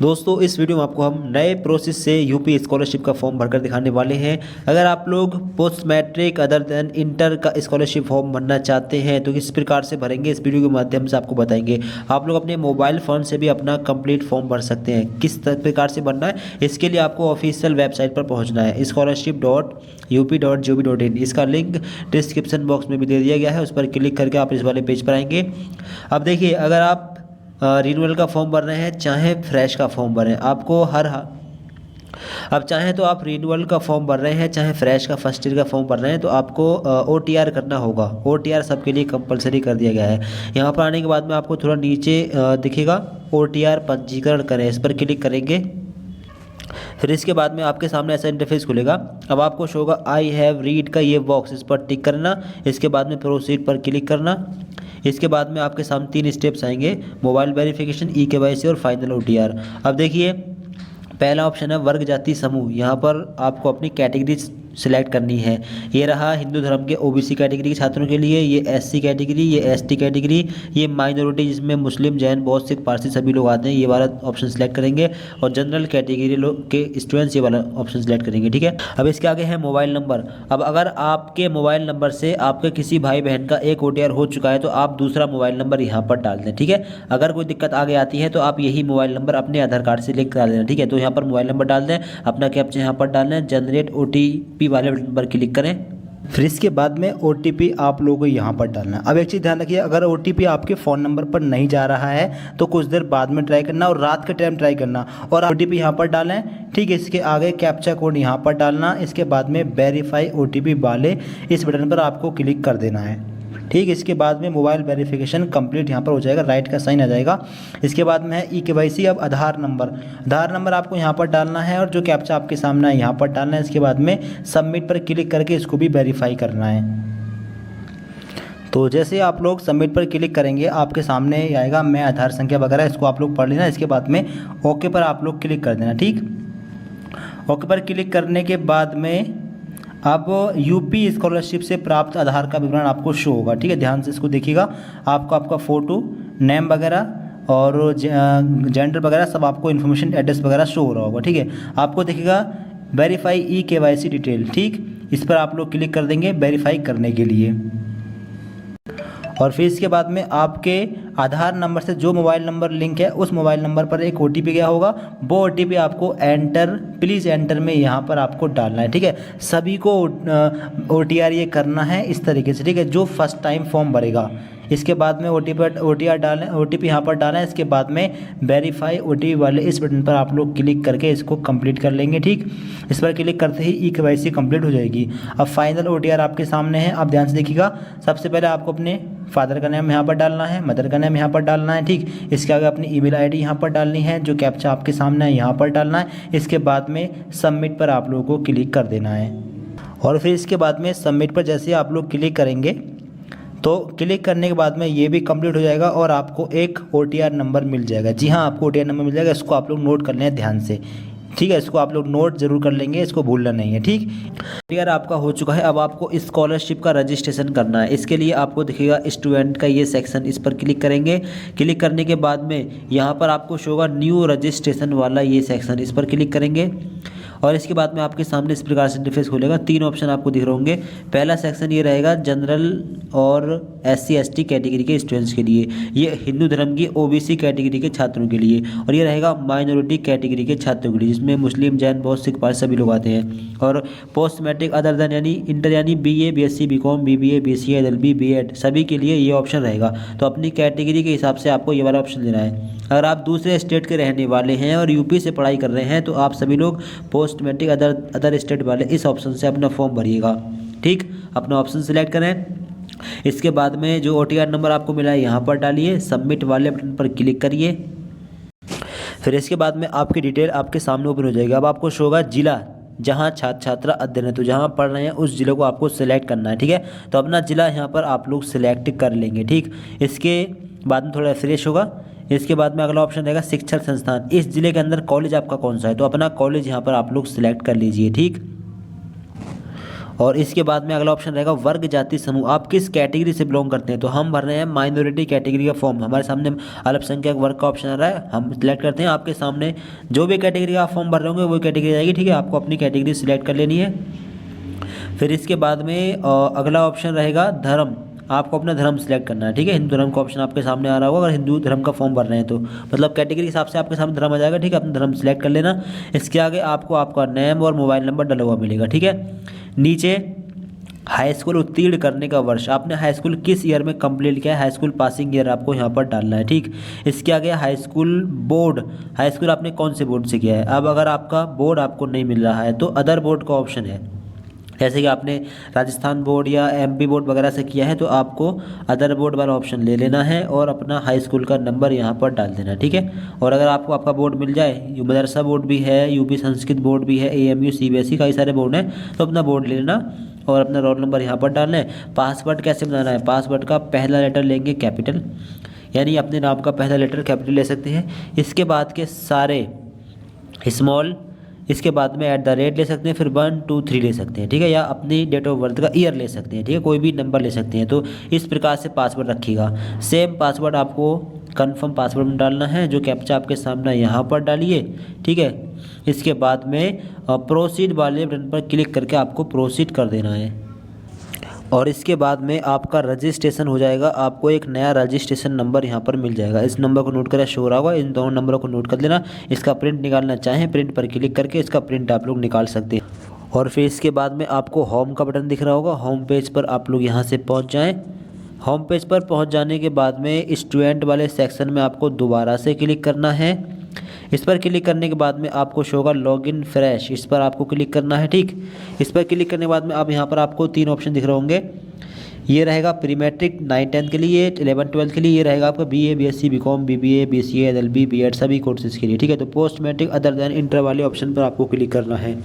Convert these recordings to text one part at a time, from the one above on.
दोस्तों इस वीडियो में आपको हम नए प्रोसेस से यूपी स्कॉलरशिप का फॉर्म भरकर दिखाने वाले हैं। अगर आप लोग post matric other than inter का स्कॉलरशिप फॉर्म भरना चाहते हैं तो किस प्रकार से भरेंगे, इस वीडियो के माध्यम से आपको बताएंगे। आप लोग अपने मोबाइल फ़ोन से भी अपना कंप्लीट फॉर्म भर सकते हैं। किस प्रकार से भरना है, इसके लिए आपको ऑफिशियल वेबसाइट पर पहुँचना है scholarship.up.gov.in। इसका लिंक डिस्क्रिप्शन बॉक्स में भी दे दिया गया है, उस पर क्लिक करके आप इस वाले पेज पर आएंगे। अब देखिए, अगर आप रिन्यूअल का फॉर्म भर रहे हैं चाहे फ्रेश का फॉर्म भरें, आपको अब चाहे तो आप रिन्यूअल का फॉर्म भर रहे हैं चाहे फ्रेश का फर्स्ट ईयर का फॉर्म भर रहे हैं तो आपको OTR करना होगा। OTR सबके लिए कंपलसरी कर दिया गया है। यहाँ पर आने के बाद में आपको थोड़ा नीचे दिखेगा OTR पंजीकरण करें, इस पर क्लिक करेंगे। फिर इसके बाद में आपके सामने ऐसा इंटरफेस खुलेगा। अब आपको शो होगा आई हैव रीड का ये बॉक्स, इस पर टिक करना। इसके बाद में प्रोसीड पर क्लिक करना। इसके बाद में आपके सामने 3 स्टेप्स आएंगे, मोबाइल वेरिफिकेशन, eKYC और फाइनल OTR। अब देखिए, पहला ऑप्शन है वर्ग जाति समूह। यहाँ पर आपको अपनी कैटेगरी सिलेक्ट करनी है। ये रहा हिंदू धर्म के OBC कैटेगरी के छात्रों के लिए, ये SC कैटेगरी, ये ST कैटेगरी, ये माइनॉरिटी जिसमें मुस्लिम, जैन, बौद्ध, सिख, पारसी सभी लोग आते हैं, ये वाला ऑप्शन सेलेक्ट करेंगे। और जनरल कैटेगरी लोग के स्टूडेंट्स ये वाला ऑप्शन सेलेक्ट करेंगे। ठीक है, अब इसके आगे है मोबाइल नंबर। अब अगर आपके मोबाइल नंबर से आपके किसी भाई बहन का एक OTR हो चुका है तो आप दूसरा मोबाइल नंबर यहाँ पर डाल दें। ठीक है, अगर कोई दिक्कत आगे आती है तो आप यही मोबाइल नंबर अपने आधार कार्ड से लिंक करा देना। ठीक है, तो यहाँ पर मोबाइल नंबर डाल दें, अपना कैप्चा यहाँ पर डालना है, जनरेट OTP वाले बटन पर क्लिक करें। फिर इसके बाद में OTP आप लोगों को यहाँ पर डालना है। अब एक चीज़ ध्यान रखिए, अगर OTP आपके फ़ोन नंबर पर नहीं जा रहा है तो कुछ देर बाद में ट्राई करना और रात के टाइम ट्राई करना और OTP यहाँ पर डालें। ठीक है, इसके आगे कैप्चा कोड यहाँ पर डालना। इसके बाद में वेरीफाई OTP वाले इस बटन पर आपको क्लिक कर देना है। ठीक, इसके बाद में मोबाइल वेरिफिकेशन कंप्लीट यहाँ पर हो जाएगा, राइट का साइन आ जाएगा। इसके बाद में है eKYC। अब आधार नंबर आपको यहाँ पर डालना है और जो कैप्चा आपके सामने है यहाँ पर डालना है। इसके बाद में सबमिट पर क्लिक करके इसको भी वेरीफाई करना है। तो जैसे आप लोग सबमिट पर क्लिक करेंगे आपके सामने आएगा मैं आधार संख्या वगैरह, इसको आप लोग पढ़ लेना। इसके बाद में ओके पर आप लोग क्लिक कर देना। ठीक, ओके पर क्लिक करने के बाद में अब यूपी स्कॉलरशिप से प्राप्त आधार का विवरण आपको शो होगा। ठीक है, ध्यान से इसको देखिएगा। आपको आपका फ़ोटो, नेम वगैरह और जेंडर वगैरह सब आपको इन्फॉर्मेशन, एड्रेस वगैरह शो हो रहा होगा। ठीक है, आपको देखिएगा वेरीफाई eKYC डिटेल। ठीक, इस पर आप लोग क्लिक कर देंगे वेरीफाई करने के लिए। और फिर इसके बाद में आपके आधार नंबर से जो मोबाइल नंबर लिंक है उस मोबाइल नंबर पर एक OTP गया होगा, वो OTP आपको प्लीज़ एंटर में यहाँ पर आपको डालना है। ठीक है, सभी को OTR ये करना है इस तरीके से। ठीक है, जो फर्स्ट टाइम फॉर्म भरेगा। इसके बाद में OTP यहाँ पर डालें। इसके बाद में वेरीफाई OTP वाले इस बटन पर आप लोग क्लिक करके इसको कंप्लीट कर लेंगे। ठीक, इस पर क्लिक करते ही eKYC कंप्लीट हो जाएगी। अब फाइनल OTR आपके सामने है। आप ध्यान से देखिएगा, सबसे पहले आपको अपने फादर का नाम यहाँ पर डालना है, मदर का नाम यहाँ पर डालना है। ठीक, इसके आगे अपनी email ID यहाँ पर डालनी है, जो कैप्चा आपके सामने है यहाँ पर डालना है। इसके बाद में सबमिट पर आप लोगों को क्लिक कर देना है। और फिर इसके बाद में सबमिट पर जैसे आप लोग क्लिक करेंगे तो क्लिक करने के बाद में ये भी कंप्लीट हो जाएगा और आपको एक OTR नंबर मिल जाएगा। जी हाँ, आपको OTR नंबर मिल जाएगा। इसको आप लोग नोट कर लें ध्यान से। ठीक है, इसको आप लोग नोट जरूर कर लेंगे, इसको भूलना नहीं है। ठीक, OTR आपका हो चुका है। अब आपको स्कॉलरशिप का रजिस्ट्रेशन करना है। इसके लिए आपको दिखेगा स्टूडेंट का ये सेक्शन, इस पर क्लिक करेंगे। क्लिक करने के बाद में यहाँ पर आपको शो होगा न्यू रजिस्ट्रेशन वाला ये सेक्शन, इस पर क्लिक करेंगे। और इसके बाद में आपके सामने इस प्रकार से इंटरफेस खुलेगा। 3 ऑप्शन आपको दिख रहे होंगे। पहला सेक्शन ये रहेगा जनरल और SC ST कैटेगरी के स्टूडेंट्स के लिए, ये हिंदू धर्म की OBC कैटेगरी के छात्रों के लिए, और ये रहेगा माइनॉरिटी कैटेगरी के छात्रों के लिए जिसमें मुस्लिम, जैन, बौद्ध, सिख, पारसी सभी लोग आते हैं। और पोस्ट मैट्रिक अदर देन यानी इंटर यानी BA BSc BCom BBA BCA LLB B.Ed सभी के लिए ये ऑप्शन रहेगा। तो अपनी कैटेगरी के हिसाब से आपको ये वाला ऑप्शन लेना है। अगर आप दूसरे स्टेट के रहने वाले हैं और यूपी से पढ़ाई कर रहे हैं तो आप सभी लोग पोस्ट मैट्रिक अदर स्टेट वाले इस ऑप्शन से अपना फॉर्म भरिएगा। ठीक, अपना ऑप्शन सिलेक्ट करें। इसके बाद में जो OTR नंबर आपको मिला है यहाँ पर डालिए, सबमिट वाले बटन पर क्लिक करिए। फिर इसके बाद में आपकी डिटेल आपके सामने ओपन हो जाएगी। अब आपको शो होगा जिला जहाँ छात्र छात्रा अध्ययन है, तो जहाँ पढ़ रहे हैं उस जिले को आपको सिलेक्ट करना है। ठीक है, तो अपना जिला यहाँ पर आप लोग सिलेक्ट कर लेंगे। ठीक, इसके बाद में थोड़ा रिफ्रेश होगा। इसके बाद में अगला ऑप्शन रहेगा शिक्षण संस्थान, इस जिले के अंदर कॉलेज आपका कौन सा है तो अपना कॉलेज यहाँ पर आप लोग सिलेक्ट कर लीजिए। ठीक, और इसके बाद में अगला ऑप्शन रहेगा वर्ग जाति समूह, आप किस कैटेगरी से बिलोंग करते हैं। तो हम भर रहे हैं माइनॉरिटी कैटेगरी का फॉर्म, हमारे सामने अल्पसंख्यक वर्ग का ऑप्शन आ रहा है, हम सिलेक्ट करते हैं। आपके सामने जो भी कैटेगरी का आप फॉर्म भर रहे होंगे वो कैटेगरी आएगी, ठीक है। आपको अपनी कैटेगरी सिलेक्ट कर लेनी है। फिर इसके बाद में अगला ऑप्शन रहेगा धर्म, आपको अपना धर्म सिलेक्ट करना है, ठीक है। हिंदू धर्म का ऑप्शन आपके सामने आ रहा होगा, अगर हिंदू धर्म का फॉर्म भर रहे हैं तो मतलब कैटेगरी के हिसाब से आपके सामने धर्म आ जाएगा, ठीक है। अपना धर्म सिलेक्ट कर लेना। इसके आगे आपको आपका नेम और मोबाइल नंबर डला हुआ मिलेगा, ठीक है। नीचे हाई स्कूल उत्तीर्ण करने का वर्ष, आपने हाई स्कूल किस ईयर में कंप्लीट किया है, हाई स्कूल पासिंग ईयर आपको यहाँ पर डालना है, ठीक। इसके आगे high school board, high school आपने कौन से बोर्ड से किया है। अब अगर आपका बोर्ड आपको नहीं मिल रहा है तो अदर बोर्ड का ऑप्शन है, जैसे कि आपने राजस्थान बोर्ड या एमपी बोर्ड वगैरह से किया है तो आपको अदर बोर्ड वाला ऑप्शन ले लेना है और अपना हाई स्कूल का नंबर यहाँ पर डाल देना, ठीक है। और अगर आपको आपका बोर्ड मिल जाए, मदरसा बोर्ड भी है, यूपी संस्कृत बोर्ड भी है, एएमयू सीबीएसई कई सारे बोर्ड हैं, तो अपना बोर्ड ले लेना और अपना रोल नंबर यहाँ पर डालना है। पासवर्ड कैसे बनाना है, पासवर्ड का पहला लेटर लेंगे कैपिटल, यानी अपने नाम का पहला लेटर कैपिटल ले सकते हैं। इसके बाद के सारे स्मॉल, इसके बाद में @ ले सकते हैं, फिर 1 2 3 ले सकते हैं, ठीक है। या अपनी डेट ऑफ बर्थ का ईयर ले सकते हैं, ठीक है, कोई भी नंबर ले सकते हैं। तो इस प्रकार से पासवर्ड रखिएगा। सेम पासवर्ड आपको कंफर्म पासवर्ड में डालना है, जो कैप्चा आपके सामने यहाँ पर डालिए, ठीक है। इसके बाद में प्रोसीड वाले बटन पर क्लिक करके आपको प्रोसीड कर देना है और इसके बाद में आपका रजिस्ट्रेशन हो जाएगा। आपको एक नया रजिस्ट्रेशन नंबर यहाँ पर मिल जाएगा, इस नंबर को नोट करें, शो हो रहा होगा, इन दोनों नंबरों को नोट कर लेना। इसका प्रिंट निकालना चाहें, प्रिंट पर क्लिक करके इसका प्रिंट आप लोग निकाल सकते हैं। और फिर इसके बाद में आपको होम का बटन दिख रहा होगा, होम पेज पर आप लोग यहाँ से पहुँच जाएँ। होम पेज पर पहुँच जाने के बाद में स्टूडेंट वाले सेक्शन में आपको दोबारा से क्लिक करना है। इस पर क्लिक करने के बाद में आपको शो होगा लॉगिन फ्रेश, इस पर आपको क्लिक करना है, ठीक। इस पर क्लिक करने के बाद में अब यहाँ पर आपको 3 ऑप्शन दिख रहे होंगे। ये रहेगा प्री मैट्रिक 9-10 के लिए, 11-12 के लिए, ये रहेगा आपका BA BSc BCom BBA BCA LLB B.Ed सभी कोर्सेज़ के लिए, ठीक है। तो post matric other than inter वाले ऑप्शन पर आपको क्लिक करना है।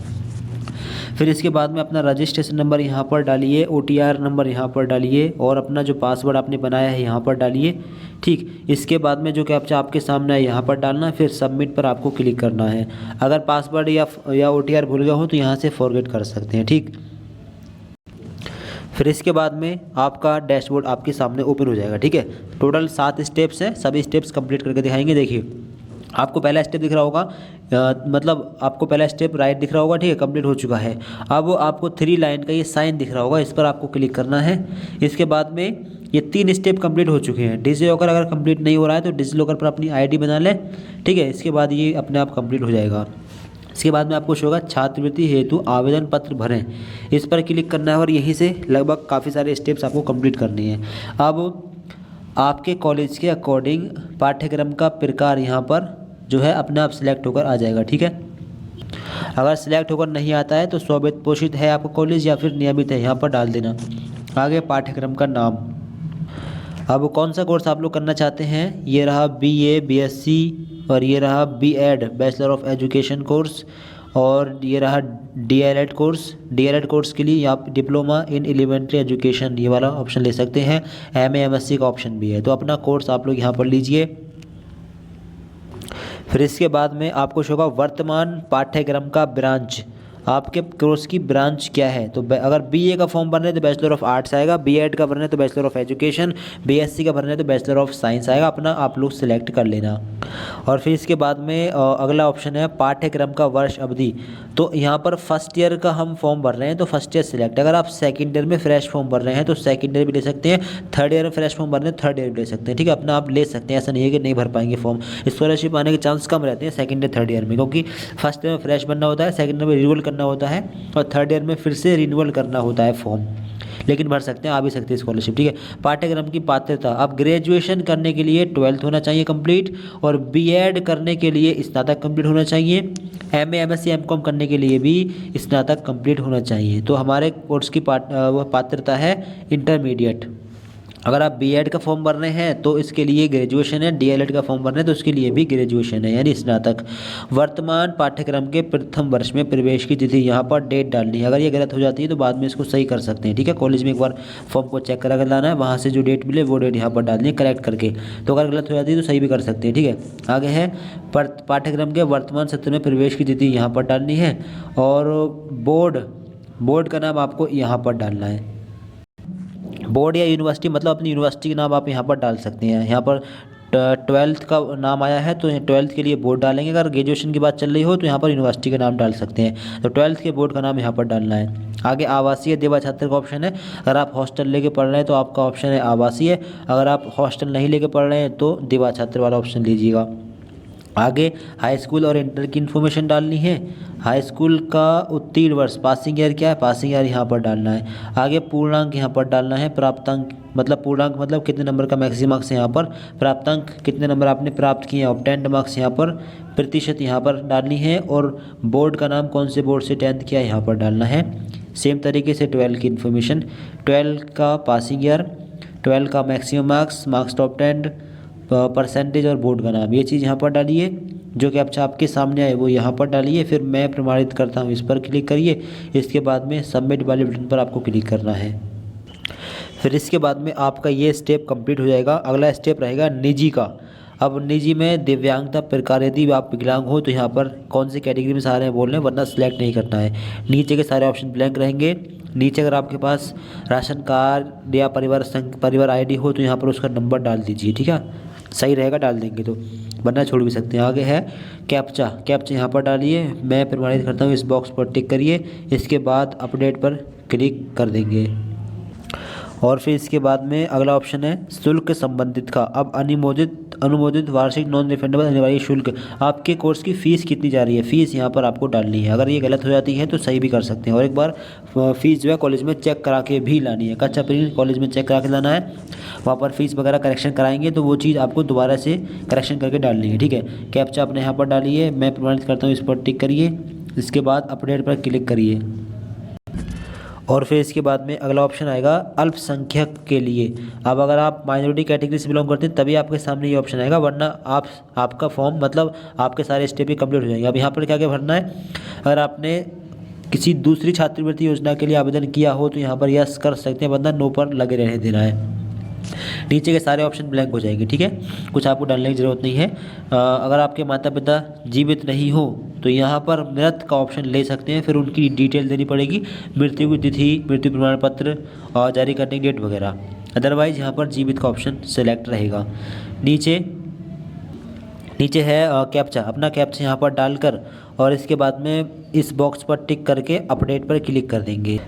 फिर इसके बाद में अपना रजिस्ट्रेशन नंबर यहाँ पर डालिए, OTR नंबर यहाँ पर डालिए और अपना जो पासवर्ड आपने बनाया है यहाँ पर डालिए, ठीक। इसके बाद में जो कैप्चा आपके सामने है यहाँ पर डालना है, फिर सबमिट पर आपको क्लिक करना है। अगर पासवर्ड या OTR भूल गए हो तो यहाँ से फॉरगेट कर सकते हैं, ठीक। फिर इसके बाद में आपका डैशबोर्ड आपके सामने ओपन हो जाएगा, ठीक है। टोटल 7 स्टेप्स हैं, सभी स्टेप्स कंप्लीट करके दिखाएंगे। देखिए आपको पहला स्टेप दिख रहा होगा, मतलब आपको पहला स्टेप राइट दिख रहा होगा, ठीक है, कंप्लीट हो चुका है। अब आपको 3 लाइन का ये साइन दिख रहा होगा, इस पर आपको क्लिक करना है। इसके बाद में ये 3 स्टेप कंप्लीट हो चुके हैं। डिजी लॉकर अगर कंप्लीट नहीं हो रहा है तो डिजी लॉकर पर अपनी ID बना लें, ठीक है। इसके बाद ये अपने आप कंप्लीट हो जाएगा। इसके बाद में आपको शो होगा छात्रवृत्ति हेतु आवेदन पत्र भरें, इस पर क्लिक करना है और यहीं से लगभग काफ़ी सारे स्टेप्स आपको कंप्लीट करने हैं। अब आपके कॉलेज के अकॉर्डिंग पाठ्यक्रम का प्रकार यहाँ पर जो है अपने आप सिलेक्ट होकर आ जाएगा, ठीक है। अगर सिलेक्ट होकर नहीं आता है तो स्ववित्त पोषित है आपका कॉलेज या फिर नियमित है, यहाँ पर डाल देना। आगे पाठ्यक्रम का नाम, अब कौन सा कोर्स आप लोग करना चाहते हैं, ये रहा BA BSc और ये रहा B.Ed bachelor of education course और ये रहा DLED कोर्स। DLED कोर्स के लिए आप डिप्लोमा इन एलिमेंट्री एजुकेशन ये वाला ऑप्शन ले सकते हैं। MA MSc का ऑप्शन भी है, तो अपना कोर्स आप लोग यहाँ पर लीजिए। फिर इसके बाद में आपको शो होगा वर्तमान पाठ्यक्रम का ब्रांच, आपके कोर्स की ब्रांच क्या है। तो अगर BA का फॉर्म भरना है तो बैचलर ऑफ आर्ट्स आएगा, B.Ed का भरना है तो बैचलर ऑफ एजुकेशन, BSc का भरना है तो बैचलर ऑफ साइंस आएगा, अपना आप लोग सिलेक्ट कर लेना। और फिर इसके बाद में अगला ऑप्शन है पाठ्यक्रम का वर्ष अवधि। तो यहाँ पर फर्स्ट ईयर का हम फॉर्म भर रहे हैं तो फर्स्ट ईयर सिलेक्ट, अगर आप सेकेंड ईयर में फ्रेश फॉर्म भर रहे हैं तो सेकेंड ईयर भी ले सकते हैं, थर्ड ईयर में फ्रेश फॉर्म भर रहे हैं थर्ड ईयर भी ले सकते हैं, ठीक है। अपना आप ले सकते हैं, ऐसा नहीं है कि नहीं भर पाएंगे फॉर्म। स्कॉलरशिप आने के चांस कम रहते हैं सेकेंड या थर्ड ईयर में, क्योंकि फर्स्ट ईयर में फ्रेश बनना होता है, सेकेंड ईयर में रिन्यूअल करना होता है और थर्ड ईयर में फिर से रिन्यूअल करना होता है फॉर्म, लेकिन भर सकते हैं, आ भी सकते हैं स्कॉलरशिप, ठीक है। पाठ्यक्रम की पात्रता, अब ग्रेजुएशन करने के लिए 12th होना चाहिए कंप्लीट और B.Ed करने के लिए स्नातक कंप्लीट होना चाहिए, MA MSc MCom करने के लिए भी स्नातक कंप्लीट होना चाहिए। तो हमारे कोर्स की पात्रता है इंटरमीडिएट। अगर आप B.Ed का फॉर्म भर रहे हैं तो इसके लिए ग्रेजुएशन है, DLED का फॉर्म भर रहे हैं तो उसके लिए भी ग्रेजुएशन है यानी स्नातक। वर्तमान पाठ्यक्रम के प्रथम वर्ष में प्रवेश की तिथि, यहाँ पर डेट डालनी है, अगर ये गलत हो जाती है तो बाद में इसको सही कर सकते हैं, ठीक है। कॉलेज में एक बार फॉर्म को चेक करा कर लाना है, वहाँ से जो डेट मिले वो डेट यहाँ पर डालनी है करेक्ट करके, तो अगर गलत हो जाती है तो सही भी कर सकते हैं, ठीक है। आगे है पाठ्यक्रम के वर्तमान सत्र में प्रवेश की तिथि, यहाँ पर डालनी है और बोर्ड बोर्ड का नाम आपको यहाँ पर डालना है। बोर्ड या यूनिवर्सिटी मतलब अपनी यूनिवर्सिटी का नाम आप यहाँ पर डाल सकते हैं। यहाँ पर 12th का नाम आया है तो 12th के लिए बोर्ड डालेंगे। अगर ग्रेजुएशन की बात चल रही हो तो यहाँ पर यूनिवर्सिटी का नाम डाल सकते हैं। तो 12th के बोर्ड का नाम यहाँ पर डालना है। आगे आवासीय देवा छात्र का ऑप्शन है। अगर आप हॉस्टल लेके पढ़ रहे हैं तो आपका ऑप्शन है आवासीय। अगर आप हॉस्टल नहीं लेके पढ़ रहे हैं तो देवा छात्र वाला ऑप्शन लीजिएगा। आगे हाई स्कूल और इंटर की इन्फॉर्मेशन डालनी है। हाई स्कूल का उत्तीर्ण वर्ष पासिंग ईयर क्या है, पासिंग ईयर यहाँ पर डालना है। आगे पूर्णांक यहाँ पर डालना है। प्राप्तांक मतलब पूर्णांक मतलब कितने नंबर का मैक्सिमम मार्क्स है यहाँ पर। प्राप्तांक कितने नंबर आपने प्राप्त किए हैं, ऑब्टेन्ड मार्क्स यहाँ पर। प्रतिशत यहाँ पर डालनी है। और बोर्ड का नाम कौन से बोर्ड से 10th किया है यहाँ पर डालना है। सेम तरीके से 12 की इन्फॉर्मेशन, 12 का पासिंग ईयर, 12 का maximum marks, marks top 10, percentage और बोर्ड का नाम, ये चीज़ यहाँ पर डालिए। जो कि अच्छा आपके सामने आए वो यहाँ पर डालिए। फिर मैं प्रमाणित करता हूँ इस पर क्लिक करिए। इसके बाद में सबमिट वाले बटन पर आपको क्लिक करना है। फिर इसके बाद में आपका ये स्टेप कंप्लीट हो जाएगा। अगला स्टेप रहेगा निजी का। अब निजी में दिव्यांगता प्रकार, यदि आप विकलांग हो तो यहाँ पर कौन सी कैटेगरी में सारे हैं बोल रहे हैं, वरना सिलेक्ट नहीं करना है। नीचे के सारे ऑप्शन ब्लैंक रहेंगे। नीचे अगर आपके पास राशन कार्ड या परिवार आईडी हो तो यहाँ पर उसका नंबर डाल दीजिए, ठीक है, सही रहेगा डाल देंगे तो, वरना छोड़ भी सकते हैं। आगे है कैप्चा, कैप्चा यहाँ पर डालिए। मैं प्रमाणित करता हूँ इस बॉक्स पर टिक करिए। इसके बाद अपडेट पर क्लिक कर देंगे। और फिर इसके बाद में अगला ऑप्शन है शुल्क संबंधित का। अब अनुमोदित वार्षिक नॉन रिफंडेबल अनिवार्य शुल्क, आपके कोर्स की फ़ीस कितनी जा रही है, फ़ीस यहाँ पर आपको डालनी है। अगर ये गलत हो जाती है तो सही भी कर सकते हैं। और एक बार फ़ीस जो है कॉलेज में चेक करा के भी लानी है। कच्चा प्रिंट कॉलेज में चेक करा के लाना है। वहाँ पर फ़ीस वगैरह करेक्शन कराएंगे तो वो चीज़ आपको दोबारा से करेक्शन करके डालनी है, ठीक है। कैप्चा अपने यहाँ पर डालिए। मैं प्रमाणित करता हूँ इस पर टिक करिए। इसके बाद अपडेट पर क्लिक करिए। और फिर इसके बाद में अगला ऑप्शन आएगा अल्पसंख्यक के लिए। अब अगर आप माइनॉरिटी कैटेगरी से बिलोंग करते हैं तभी आपके सामने ये ऑप्शन आएगा, वरना आपका फॉर्म मतलब आपके सारे स्टेप ही कंप्लीट हो जाएंगे। अब यहाँ पर क्या क्या भरना है, अगर आपने किसी दूसरी छात्रवृत्ति योजना के लिए आवेदन किया हो तो यहाँ पर यस कर सकते हैं, वरना नो पर लगे रहने देना है। नीचे के सारे ऑप्शन ब्लैंक हो जाएंगे, ठीक है, कुछ आपको डालने की ज़रूरत नहीं है। अगर आपके माता पिता जीवित नहीं हो तो यहाँ पर मृत का ऑप्शन ले सकते हैं। फिर उनकी डिटेल देनी पड़ेगी, मृत्यु की तिथि, मृत्यु प्रमाण पत्र और जारी करने की डेट वगैरह। अदरवाइज़ यहाँ पर जीवित का ऑप्शन सेलेक्ट रहेगा। नीचे है कैप्चा, अपना कैप्चा यहाँ पर डालकर और इसके बाद में इस बॉक्स पर टिक करके अपडेट पर क्लिक कर देंगे।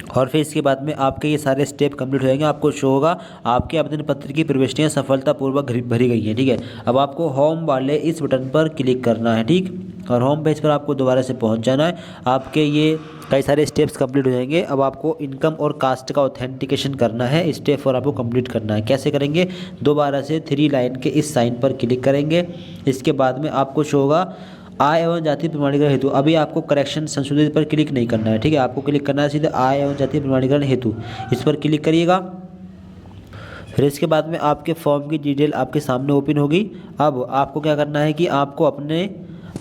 और फिर इसके बाद में आपके ये सारे स्टेप कंप्लीट हो जाएंगे। आपको शो होगा आपके आवेदन पत्र की प्रविष्टियाँ सफलतापूर्वक भरी गई हैं, ठीक है। अब आपको होम वाले इस बटन पर क्लिक करना है, ठीक, और होम पेज पर आपको दोबारा से पहुंच जाना है। आपके ये कई सारे स्टेप्स कंप्लीट हो जाएंगे। अब आपको इनकम और कास्ट का ऑथेंटिकेशन करना है, स्टेप और आपको कंप्लीट करना है। कैसे करेंगे, दोबारा से 3 लाइन के इस साइन पर क्लिक करेंगे। इसके बाद में आपको शो होगा आय एवं जाति प्रमाणीकरण हेतु। अभी आपको करेक्शन संशोधित पर क्लिक नहीं करना है, ठीक है, आपको क्लिक करना है सीधे आय एवं जाति प्रमाणीकरण हेतु, इस पर क्लिक करिएगा। फिर इसके बाद में आपके फॉर्म की डिटेल आपके सामने ओपन होगी। अब आपको क्या करना है कि आपको अपने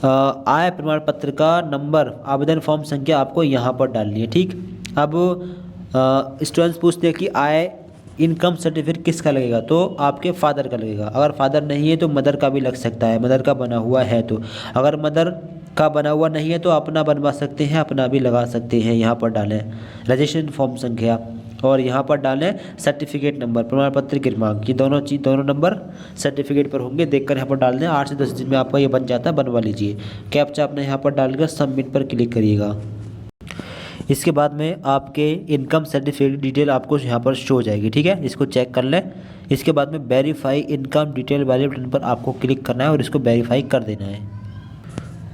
आय प्रमाण पत्र का नंबर, आवेदन फॉर्म संख्या आपको यहाँ पर डालनी है, ठीक। अब स्टूडेंट्स पूछते हैं कि आय इनकम सर्टिफिकेट किसका लगेगा, तो आपके फादर का लगेगा। अगर फादर नहीं है तो मदर का भी लग सकता है, मदर का बना हुआ है तो। अगर मदर का बना हुआ नहीं है तो अपना बनवा सकते हैं, अपना भी लगा सकते हैं। यहाँ पर डालें रजिस्ट्रेशन फॉर्म संख्या और यहाँ पर डालें सर्टिफिकेट नंबर, प्रमाण पत्र क्रमांक, ये दोनों नंबर सर्टिफिकेट पर होंगे, देखकर यहाँ पर डाल दें। 8 से 10 दिन में आपका ये बन जाता है, बनवा लीजिए। कैप्चा आपने यहाँ पर डालकर सबमिट पर क्लिक करिएगा। इसके बाद में आपके इनकम सर्टिफिकेट डिटेल आपको यहाँ पर शो हो जाएगी, ठीक है, इसको चेक कर लें। इसके बाद में वेरीफाई इनकम डिटेल वाले बटन पर आपको क्लिक करना है और इसको वेरीफाई कर देना है।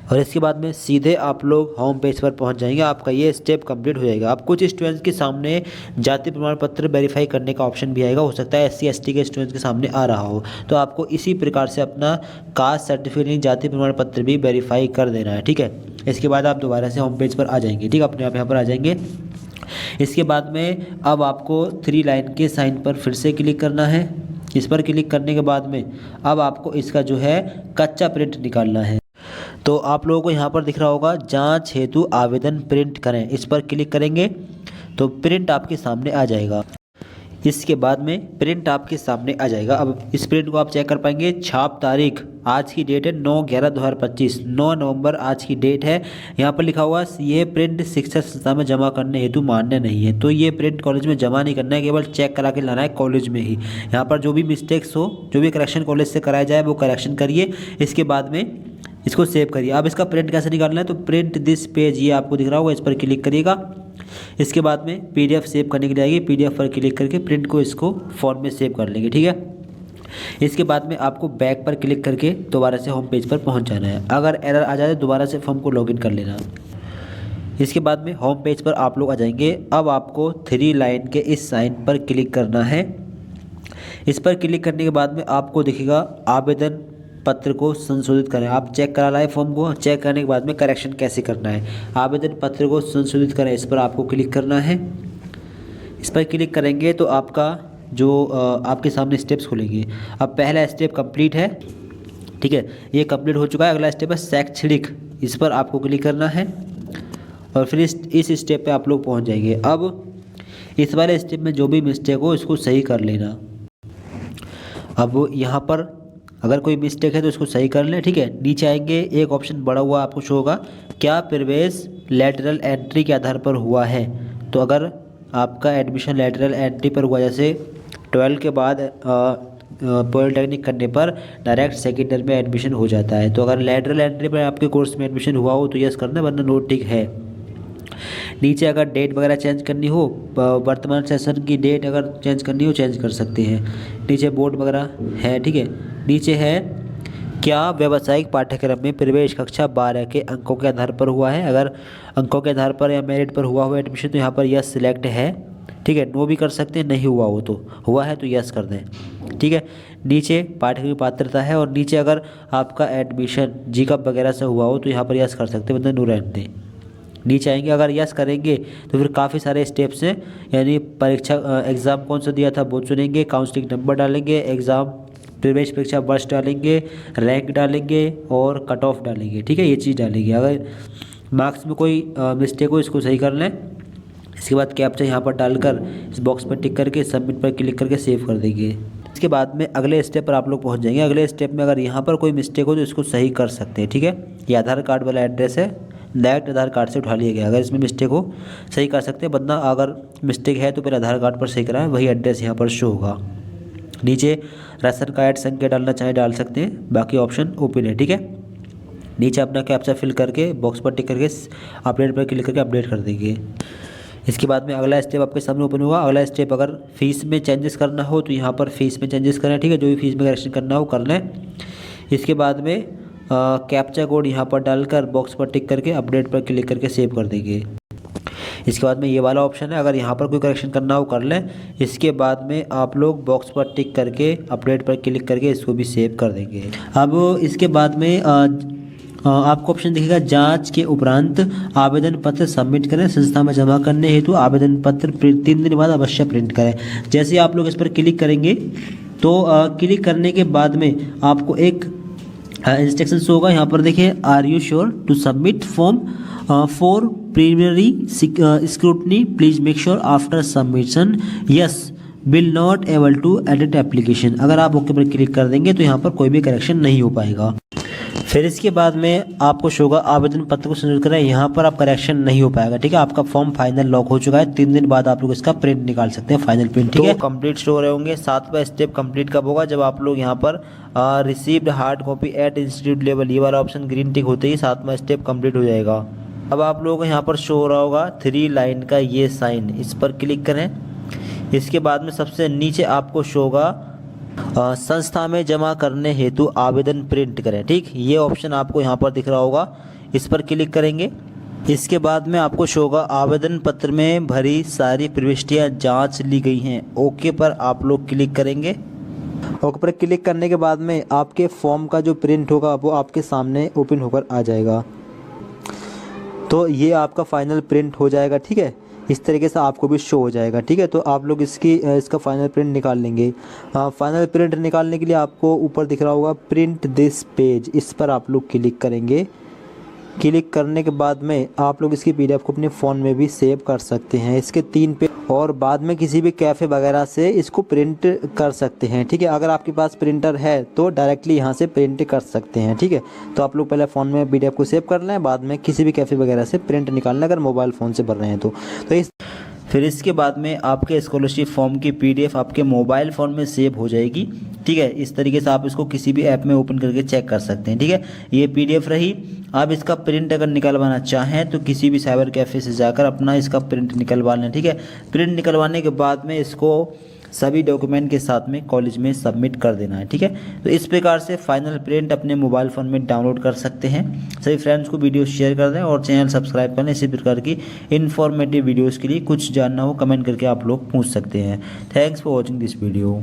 और इसके बाद में सीधे आप लोग होम पेज पर पहुंच जाएंगे। आपका ये स्टेप कंप्लीट हो जाएगा। अब कुछ स्टूडेंट्स के सामने जाति प्रमाण पत्र वेरीफाई करने का ऑप्शन भी आएगा, हो सकता है SC ST के स्टूडेंट्स के सामने आ रहा हो, तो आपको इसी प्रकार से अपना कास्ट सर्टिफिकेट जाति प्रमाण पत्र भी वेरीफाई कर देना है, ठीक है। इसके बाद आप दोबारा से होम पेज पर आ जाएंगे, ठीक, अपने आप यहाँ पर आ जाएंगे। इसके बाद में अब आपको 3 लाइन के साइन पर फिर से क्लिक करना है। इस पर क्लिक करने के बाद में अब आपको इसका जो है कच्चा प्रिंट निकालना है। तो आप लोगों को यहाँ पर दिख रहा होगा जांच हेतु आवेदन प्रिंट करें, इस पर क्लिक करेंगे तो प्रिंट आपके सामने आ जाएगा। इसके बाद में प्रिंट आपके सामने आ जाएगा। अब इस प्रिंट को आप चेक कर पाएंगे। छाप तारीख आज की डेट है 9/11/2025, 9 नवंबर आज की डेट है। यहाँ पर लिखा हुआ ये प्रिंट शिक्षा संस्था में जमा करने हेतु मान्य नहीं है। तो ये प्रिंट कॉलेज में जमा नहीं करना है, केवल चेक करा के लाना है कॉलेज में ही। यहाँ पर जो भी मिस्टेक्स हो, जो भी करेक्शन कॉलेज से कराया जाए वो करेक्शन करिए। इसके बाद में इसको सेव करिए। अब इसका प्रिंट कैसे निकालना है, तो प्रिंट दिस पेज ये आपको दिख रहा होगा, इस पर क्लिक करिएगा। इसके बाद में PDF सेव करने के लिए आएगी, PDF पर क्लिक करके प्रिंट को इसको फॉर्म में सेव कर लेंगे, ठीक है। इसके बाद में आपको बैक पर क्लिक करके दोबारा से होम पेज पर पहुंच जाना है। अगर एरर आ जाए तो दोबारा से फॉर्म को लॉगिन कर लेना। इसके बाद में होम पेज पर आप लोग आ जाएंगे। अब आपको 3 लाइन के इस साइन पर क्लिक करना है। इस पर क्लिक करने के बाद में आपको दिखेगा आवेदन पत्र को संशोधित करें। आप चेक करा लाए फॉर्म को, चेक करने के बाद में करेक्शन कैसे करना है। आवेदन पत्र को संशोधित करें, इस पर आपको क्लिक करना है। इस पर क्लिक करेंगे तो आपका जो आपके सामने स्टेप्स खुलेंगे। अब पहला स्टेप कंप्लीट है, ठीक है, ये कंप्लीट हो चुका है। अगला स्टेप है शैक्षणिक, इस पर आपको क्लिक करना है और फिर इस स्टेप पे आप लोग पहुंच जाएंगे। अब इस वाले स्टेप में जो भी मिस्टेक हो इसको सही कर लेना। अब यहाँ पर अगर कोई मिस्टेक है तो इसको सही कर लें, ठीक है। नीचे आएंगे, एक ऑप्शन बड़ा हुआ आपको शो होगा, क्या प्रवेश लेटरल एंट्री के आधार पर हुआ है। तो अगर आपका एडमिशन लेटरल एंट्री पर हुआ, जैसे 12 के बाद पॉलिटेक्निक करने पर डायरेक्ट सेकेंड ईयर में एडमिशन हो जाता है, तो अगर लेटरल एंट्री पर आपके कोर्स में एडमिशन हुआ हो तो यस करना, वरना नो टिक है। नीचे अगर डेट वगैरह चेंज करनी हो, वर्तमान सेशन की डेट अगर चेंज करनी हो चेंज कर सकते हैं। नीचे बोर्ड वगैरह है, ठीक है। नीचे है क्या व्यावसायिक पाठ्यक्रम में प्रवेश कक्षा 12 के अंकों के आधार पर हुआ है। अगर अंकों के आधार पर या मेरिट पर हुआ एडमिशन तो यहाँ पर यस सिलेक्ट है, ठीक है। नो भी कर सकते हैं, नहीं हुआ हो तो, हुआ है तो यस कर दें, ठीक है। नीचे पाठ्यक्रम की पात्रता है और नीचे अगर आपका एडमिशन जीकअप वगैरह से हुआ हो तो यहाँ पर यस कर सकते हैं, मतलब नो रहने दें। नीचे आएंगे, अगर यस करेंगे तो फिर काफ़ी सारे स्टेप्स हैं, यानी परीक्षा एग्ज़ाम कौन सा दिया था वो चुनेंगे, काउंसलिंग नंबर डालेंगे, एग्ज़ाम प्रवेश परीक्षा वर्ष डालेंगे, रैंक डालेंगे और कट ऑफ डालेंगे, ठीक है। ये चीज़ डालेंगे। अगर मार्क्स में कोई मिस्टेक हो इसको सही कर लें। इसके बाद कैप्चा यहाँ पर डालकर इस बॉक्स पर टिक करके सबमिट पर क्लिक करके सेव कर देंगे। इसके बाद में अगले स्टेप पर आप लोग पहुँच जाएंगे। अगले स्टेप में अगर यहाँ पर कोई मिस्टेक हो तो इसको सही कर सकते हैं, ठीक है। ये आधार कार्ड वाला एड्रेस है, डायरेक्ट आधार कार्ड से उठा लिया गया। अगर इसमें मिस्टेक हो सही कर सकते हैं, वरना अगर मिस्टेक है तो फिर आधार कार्ड पर सही कराएं, वही एड्रेस यहाँ पर शो होगा। नीचे राशन कार्ड संख्या डालना चाहे डाल सकते हैं, बाकी ऑप्शन ओपन है, ठीक है। नीचे अपना कैप्चा फिल करके बॉक्स पर टिक करके अपडेट पर क्लिक करके अपडेट कर देंगे। इसके बाद में अगला स्टेप आपके सामने ओपन होगा। अगला स्टेप अगर फीस में चेंजेस करना हो तो यहाँ पर फीस में चेंजेस करें, ठीक है। जो भी फीस में करेक्शन करना हो कर लें। इसके बाद में कैप्चा कोड यहाँ पर डालकर बॉक्स पर टिक करके अपडेट पर क्लिक करके सेव कर देंगे। इसके बाद में ये वाला ऑप्शन है, अगर यहाँ पर कोई करेक्शन करना हो कर लें। इसके बाद में आप लोग बॉक्स पर टिक करके अपडेट पर क्लिक करके इसको भी सेव कर देंगे। अब इसके बाद में आपको ऑप्शन दिखेगा जांच के उपरांत आवेदन पत्र सबमिट करें, संस्था में जमा करने हेतु आवेदन पत्र 3 दिन बाद अवश्य प्रिंट करें। जैसे ही आप लोग इस पर क्लिक करेंगे तो क्लिक करने के बाद में आपको एक इंस्ट्रक्शन होगा। यहाँ पर देखिए, are you sure to submit form for preliminary scrutiny, please make sure after submission yes will not able to edit application. अगर आप ओके पर क्लिक कर देंगे तो यहाँ पर कोई भी करेक्शन नहीं हो पाएगा। फिर इसके बाद में आपको शो होगा आवेदन पत्र को संशोधित करें, यहाँ पर आप करेक्शन नहीं हो पाएगा, ठीक है। आपका फॉर्म फाइनल लॉक हो चुका है। 3 दिन बाद आप लोग इसका प्रिंट निकाल सकते हैं, फाइनल प्रिंट, ठीक है। कंप्लीट शो हो रहे होंगे। 7वां स्टेप कंप्लीट कब होगा, जब आप लोग यहाँ पर received hard copy eight institute level, ये वाला ऑप्शन ग्रीन टिक होते ही 7वां स्टेप कंप्लीट हो जाएगा। अब आप लोगों को यहाँ पर शो हो रहा होगा 3 लाइन का ये साइन, इस पर क्लिक करें। इसके बाद में सबसे नीचे आपको शो होगा संस्था में जमा करने हेतु आवेदन प्रिंट करें, ठीक। ये ऑप्शन आपको यहाँ पर दिख रहा होगा, इस पर क्लिक करेंगे। इसके बाद में आपको शो होगा आवेदन पत्र में भरी सारी प्रविष्टियाँ जांच ली गई हैं, ओके पर आप लोग क्लिक करेंगे। ओके पर क्लिक करने के बाद में आपके फॉर्म का जो प्रिंट होगा वो आपके सामने ओपन होकर आ जाएगा। तो ये आपका फाइनल प्रिंट हो जाएगा, ठीक है। इस तरीके से आपको भी शो हो जाएगा, ठीक है। तो आप लोग इसका फाइनल प्रिंट निकाल लेंगे। फाइनल प्रिंट निकालने के लिए आपको ऊपर दिख रहा होगा प्रिंट दिस पेज, इस पर आप लोग क्लिक करेंगे। क्लिक करने के बाद में आप लोग इसकी PDF को अपने फ़ोन में भी सेव कर सकते हैं। इसके 3 पेज और बाद में किसी भी कैफ़े वगैरह से इसको प्रिंट कर सकते हैं। ठीक है, अगर आपके पास प्रिंटर है तो डायरेक्टली यहाँ से प्रिंट कर सकते हैं। ठीक है, तो आप लोग पहले फ़ोन में PDF को सेव कर लें, बाद में किसी भी कैफ़े वगैरह से प्रिंट निकाल लें अगर मोबाइल फ़ोन से भर रहे हैं तो फिर इसके बाद में आपके स्कॉलरशिप फॉर्म की PDF आपके मोबाइल फ़ोन में सेव हो जाएगी। ठीक है, इस तरीके से आप इसको किसी भी ऐप में ओपन करके चेक कर सकते हैं। ठीक है, ये PDF रही। आप इसका प्रिंट अगर निकलवाना चाहें तो किसी भी साइबर कैफ़े से जाकर अपना इसका प्रिंट निकलवा लें। ठीक है, प्रिंट निकलवाने के बाद में इसको सभी डॉक्यूमेंट के साथ में कॉलेज में सबमिट कर देना है। ठीक है, तो इस प्रकार से फाइनल प्रिंट अपने मोबाइल फ़ोन में डाउनलोड कर सकते हैं। सभी फ्रेंड्स को वीडियो शेयर कर दें और चैनल सब्सक्राइब कर लें। इसी प्रकार की इन्फॉर्मेटिव वीडियोज़ के लिए कुछ जानना हो कमेंट करके आप लोग पूछ सकते हैं। Thanks for watching this video.